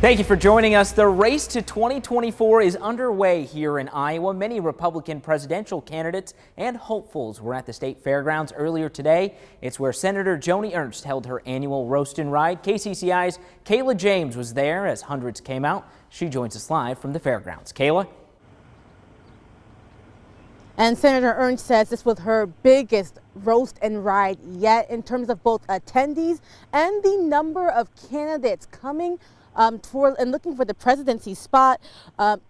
Thank you for joining us. The race to 2024 is underway here in Iowa. Many Republican presidential candidates and hopefuls were at the state fairgrounds earlier today. It's where Senator Joni Ernst held her annual roast and ride. KCCI's Kayla James was there as hundreds came out. She joins us live from the fairgrounds. Kayla? And Senator Ernst says this was her biggest roast and ride yet in terms of both attendees and the number of candidates coming for and looking for the presidency spot.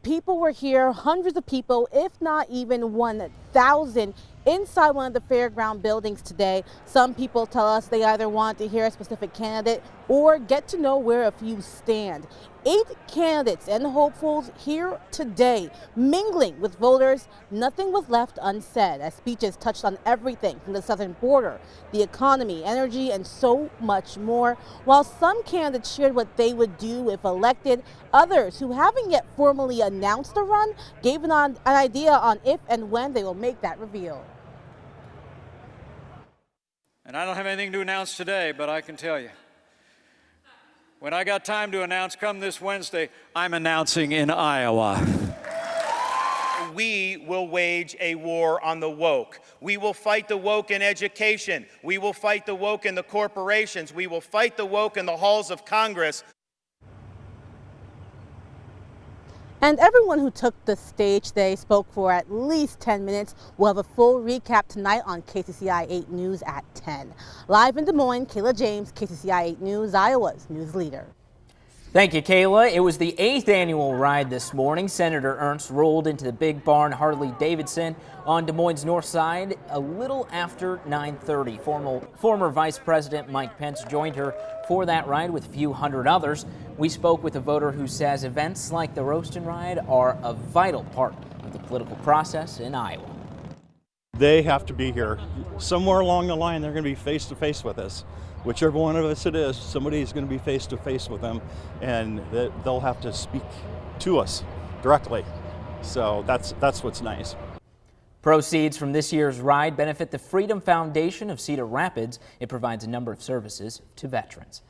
People were here, hundreds of people, if not even 1,000 inside one of the fairground buildings today. Some people tell us they either want to hear a specific candidate or get to know where a few stand. 8 candidates and hopefuls here today, mingling with voters. Nothing was left unsaid as speeches touched on everything from the southern border, the economy, energy, and so much more. While some candidates shared what they would do if elected, others who haven't yet formally announced a run gave an idea on if and when they will make that reveal. And I don't have anything to announce today, but I can tell you, when I got time to announce come this Wednesday, I'm announcing in Iowa. We will wage a war on the woke. We will fight the woke in education. We will fight the woke in the corporations. We will fight the woke in the halls of Congress. And everyone who took the stage today spoke for at least 10 minutes. We'll have a full recap tonight on KCCI 8 News at 10. Live in Des Moines, Kayla James, KCCI 8 News, Iowa's news leader. Thank you, Kayla. It was the 8th annual ride this morning. Senator Ernst rolled into the Big Barn Harley-Davidson on Des Moines' north side a little after 9:30. Former Vice President Mike Pence joined her for that ride with a few hundred others. We spoke with a voter who says events like the roast and ride are a vital part of the political process in Iowa. They have to be here. Somewhere along the line, they're going to be face to face with us. Whichever one of us it is, somebody is going to be face to face with them, and they'll have to speak to us directly. So that's what's nice. Proceeds from this year's ride benefit the Freedom Foundation of Cedar Rapids. It provides a number of services to veterans.